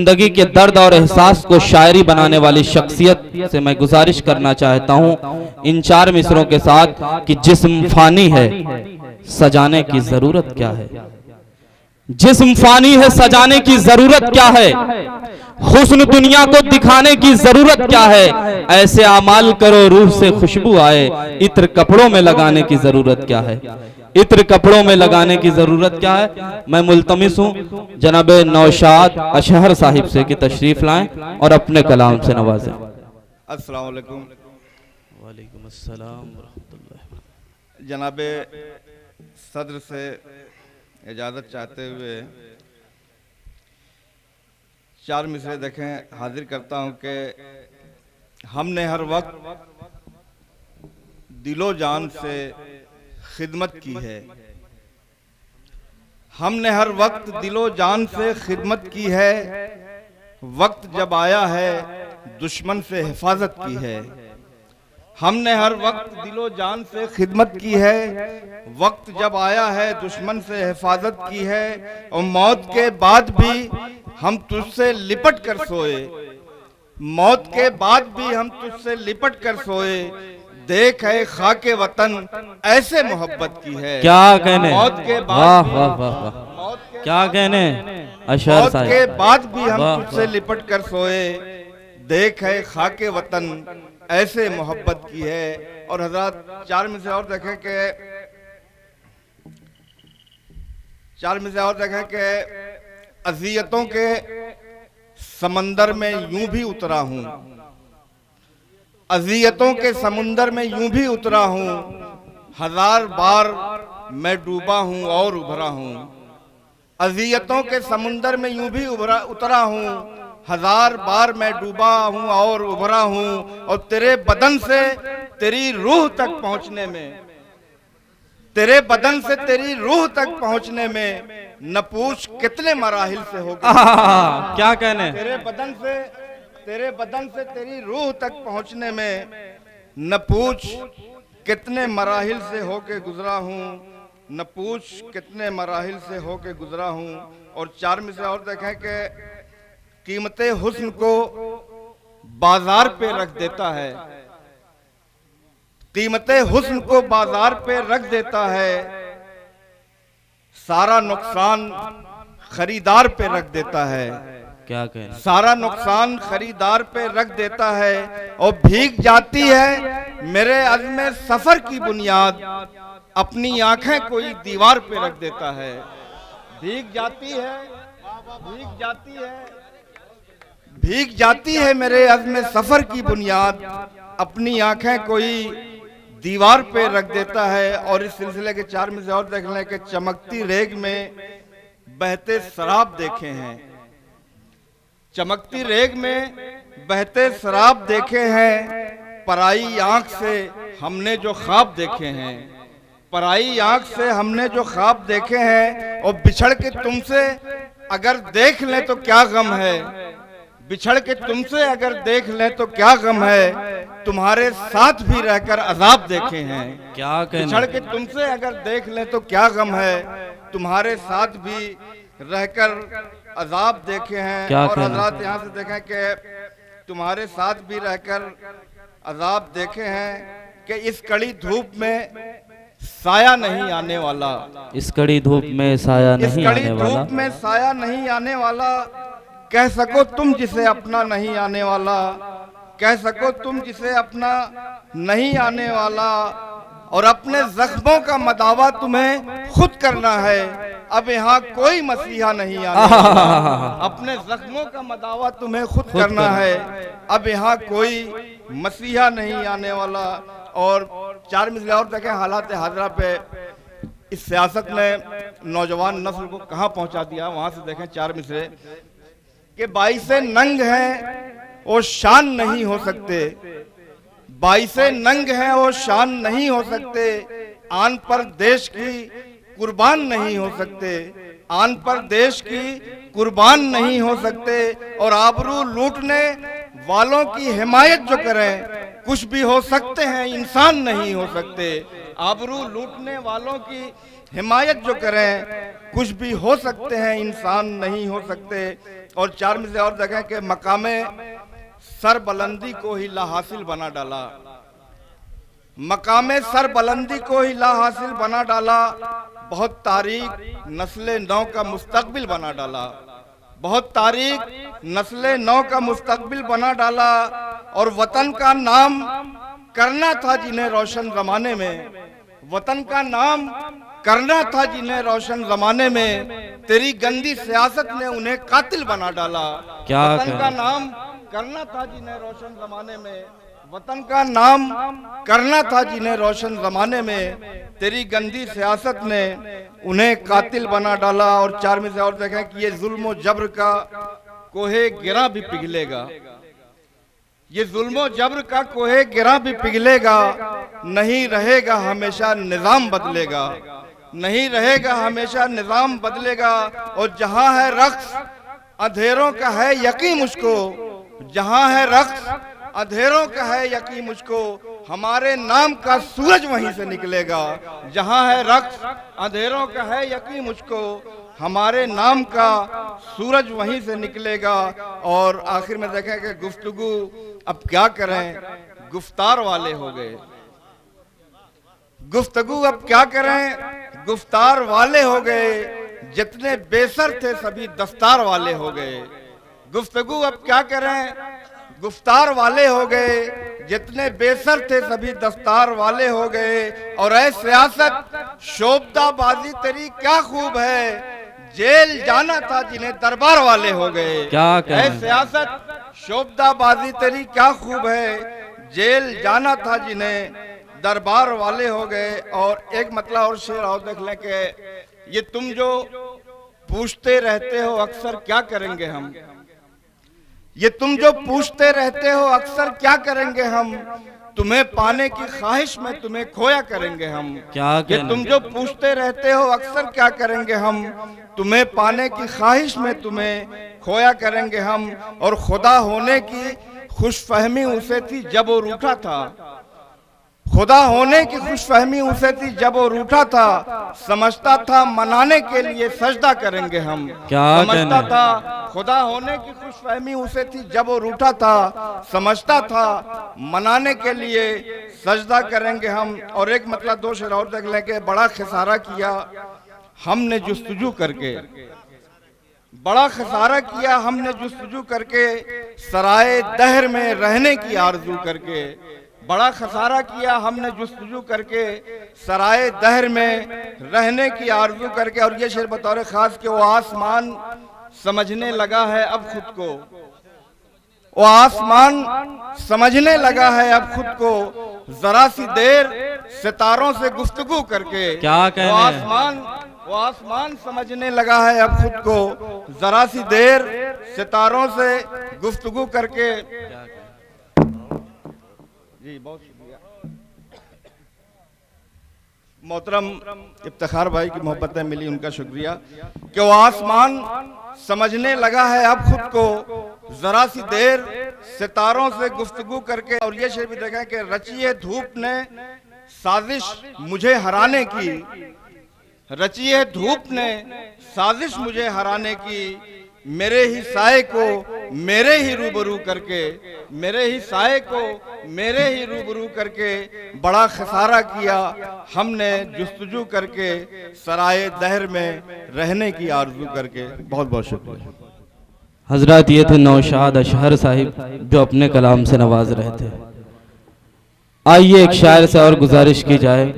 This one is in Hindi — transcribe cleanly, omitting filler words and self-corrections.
जिंदगी के दर्द और एहसास को शायरी बनाने वाली शख्सियत से मैं गुजारिश करना चाहता हूँ इन 4 मिसरों के साथ कि जिस्म फानी है सजाने की जरूरत क्या है। जिस्म फानी है सजाने की जरूरत क्या है, हुस्न दुनिया को दिखाने की जरूरत क्या है। ऐसे अमाल करो रूह से खुशबू आए, इत्र कपड़ों में लगाने की जरूरत क्या है। इत्र कपड़ों में लगाने की जरूरत क्या है। मैं मुल्तमिस हूँ जनाब नौशाद अशहर साहिब से कि तशरीफ लाएं और अपने कलाम से नवाजें। अस्सलाम वालेकुम। वालेकुम अस्सलाम रहमतुल्लाह। जनाब सदर से इजाज़त चाहते हुए 4 मिसरे देखें हाजिर करता हूँ कि हमने हर वक्त दिलो जान से खिदमत की है। हमने हर वक्त दिलो जान से खिदमत की है, वक्त जब आया है दुश्मन से हिफाजत की है। हमने हर वक्त दिलो जान से खिदमत की है, वक्त जब आया है दुश्मन से हिफाजत की है। और मौत के बाद भी हम तुझसे लिपट कर सोए, मौत के बाद भी हम तुझसे लिपट कर सोए। देख है खाके वतन ऐसे मोहब्बत की है। क्या कहने, मौत के बाद वाह वाह वाह वाह, क्या कहने अशहर साहब। मौत के बाद भी हम तुझसे लिपट कर सोए, देख है खाके वतन ऐसे मोहब्बत की है। और हजरत 4 में से और देखें कि 4 में से और देखें कि अज़ियतों के समंदर में यूं भी उतरा हूं, अज़ियतों के समुंदर में यूं भी उतरा हूं। 1000 बार मैं डूबा हूं और उभरा हूं। अज़ियतों के समुंदर में यूं भी उतरा हूं, 1000 बार मैं डूबा हूं और उभरा हूं। और तेरे बदन से तेरी रूह तक पहुंचने में, तेरे बदन से तेरी रूह तक पहुंचने में न पूछ कितने मराहिल से होगा। क्या कहने, तेरे बदन से तेरी रूह तक पहुंचने में न पूछ कितने मराहिल से होके गुजरा हूं, न पूछ कितने मराहिल से होके गुजरा हूं। और 4 में से और देखें कि कीमते हुस्न को बाजार पे रख देता है, कीमते हुस्न को बाजार पे रख देता है। सारा नुकसान खरीदार पे रख देता है, क्या कहना, सारा नुकसान खरीदार पे रख देता है। और भीग जाती है मेरे अज़्म सफर की बुनियाद, अपनी आंखें कोई दीवार पे रख देता है। भीग जाती है, भीग जाती है, भीग जाती है मेरे अज़्म सफर की बुनियाद, अपनी आंखें कोई दीवार पे रख देता है। और इस सिलसिले के 4 में से और देख लें कि चमकती रेग में बहते शराब देखे हैं, चमकती रेग में बहते शराब देखे हैं। पराई आंख से हमने जो ख्वाब देखे हैं, पराई आंख से हमने जो ख्वाब देखे हैं। और बिछड़ के तुमसे अगर देख लें तो क्या गम है, बिछड़ के तुमसे अगर देख लें तो क्या गम है। तुम्हारे साथ भी रहकर अजाब देखे हैं, क्या कहना, बिछड़ के तुमसे अगर देख लें तो क्या गम है। तुम्हारे साथ भी रहकर अजाब देखे हैं। और हजरात यहाँ से देखें कि तुम्हारे साथ भी रहकर अजाब देखे हैं कि इस कड़ी धूप में साया नहीं आने वाला, इस कड़ी धूप में साया नहीं आने वाला, इस कड़ी धूप में साया नहीं आने वाला। कह सको तुम जिसे अपना नहीं आने वाला, कह सको तुम जिसे अपना नहीं आने वाला। और अपने जख्मों का मदावा तुम्हें खुद करना है, अब यहाँ कोई मसीहा नहीं आने वाला। अपने जख्मों का मदावा तुम्हें खुद करना है, अब यहाँ कोई मसीहा नहीं आने वाला। और 4 मिसरे और देखें हालात हाजरा पे इस सियासत ने नौजवान नस्ल को कहाँ पहुँचा दिया। वहाँ से देखें 4 मिसरे कि 22 नंग हैं वो शान नहीं हो सकते, 22 नंग हैं वो शान नहीं हो सकते। आन पर देश की कुर्बान नहीं हो सकते, आन पर देश की कुर्बान नहीं हो सकते। और आबरू लूटने वालों की हिमायत जो करें, कुछ भी हो सकते हैं इंसान नहीं हो सकते। आबरू लूटने वालों की हिमायत जो करें, कुछ भी हो सकते हैं इंसान नहीं हो सकते। और 4 में से और देखें कि मकामे सर बुलंदी को ही ला हासिल बना डाला, मकामे सर बुलंदी को ही ला हासिल बना डाला, बहुत तारीख नस्ले नौ का मुस्तकबिल बना डाला, बहुत तारीख नस्ले नौ का मुस्तकबिल बना डाला। और वतन का नाम करना था जिन्हें रोशन जमाने में, वतन का नाम करना था जिन्हें रोशन जमाने में, तेरी गंदी सियासत ने उन्हें कातिल बना डाला। क्या वतन का नाम करना था जिन्हें रोशन जमाने में, वतन का नाम करना था जिन्हें रोशन जमाने में, तेरी गंदी सियासत ने उन्हें कातिल बना डाला। और 4 में से और देखें कि ये जुल्म और जब्र का कोहे गिरा भी पिघलेगा, ये जुल्म और जब्र का कोहे गिरा भी पिघलेगा, नहीं रहेगा हमेशा निजाम बदलेगा, नहीं रहेगा हमेशा निजाम बदलेगा। और जहां है रक्स अंधेरों का है यकीन मुझको, जहां है रक्स अंधेरों का है यकीन मुझको, हमारे नाम का सूरज वहीं से निकलेगा। जहां है रक्स अंधेरों का है यकीन मुझको, हमारे नाम का सूरज वहीं से निकलेगा। और आखिर में देखें कि गुफ्तगू अब क्या करें, गुफ्तार वाले हो गए, गुफ्तगू अब क्या करें, गुफ्तार वाले हो गए, जितने बेसर थे सभी दस्तार वाले हो गए। गुफ्तगू अब क्या करें, गुफ्तार वाले हो गए, जितने बेसर थे सभी दस्तार वाले हो गए। और ऐ सियासत शोभदाबाजी तेरी क्या खूब है, जेल जाना था जिन्हें दरबार वाले हो गए। क्या ऐ सियासत शोभदाबाजी तेरी क्या खूब है, जेल जाना था जिन्हें दरबार वाले हो गए। और एक मतलब और शेर और देख लें कि ये तुम जो पूछते रहते हो अक्सर क्या करेंगे हम, ये तुम जो पूछते रहते हो अक्सर क्या करेंगे हम, तुम्हें पाने की ख्वाहिश में तुम्हें खोया करेंगे हम। क्या ये तुम जो पूछते रहते हो अक्सर क्या करेंगे हम, तुम्हें पाने की ख्वाहिश में तुम्हें खोया करेंगे हम। और खुदा होने की खुशफहमी उसे थी जब वो रूठा था, खुदा होने की खुशफहमी उसे थी जब वो रूठा था, समझता था मनाने के लिए सजदा करेंगे हम। क्या समझता था खुदा होने की खुशफहमी उसे थी जब वो रूठा था, समझता था मनाने के लिए सजदा करेंगे हम। और एक मतलब 2 शेर और देख लें कि बड़ा खसारा किया हमने जुस्तजू करके, बड़ा खसारा किया हमने जुस्तजू करके, सराय दहर में रहने की आरजू करके, बड़ा खसारा किया हमने जुस्तजू करके, सराय दहर में रहने की आरजू करके। और ये शेर बतौर खास कि वो आसमान समझने लगा है अब खुद को, वो आसमान समझने लगा है अब खुद को, जरा सी देर सितारों से गुफ्तगू करके। क्या कहने, वो आसमान समझने लगा है अब खुद को, जरा सी देर सितारों से गुफ्तगू करके। जी बहुत शुक्रिया मोहतरम इफ्तिखार भाई की मोहब्बतें मिली, उनका शुक्रिया। कि वो आसमान समझने लगा है अब खुद को, जरा सी देर सितारों से गुफ्तगू करके। और ये शेर भी देखें कि रची है धूप ने साजिश मुझे हराने की, रची है धूप ने साजिश मुझे हराने की, मेरे ही साए को मेरे ही रूबरू करके, मेरे ही साए को मेरे ही रूबरू करके, बड़ा खसारा किया हमने जुस्तजू करके, सराय दहर में रहने की आरजू करके। बहुत बहुत शुक्रिया। हजरत ये थे नौशाद अशहर साहिब जो अपने कलाम से नवाज रहे थे। आइए एक शायर से और गुजारिश की जाए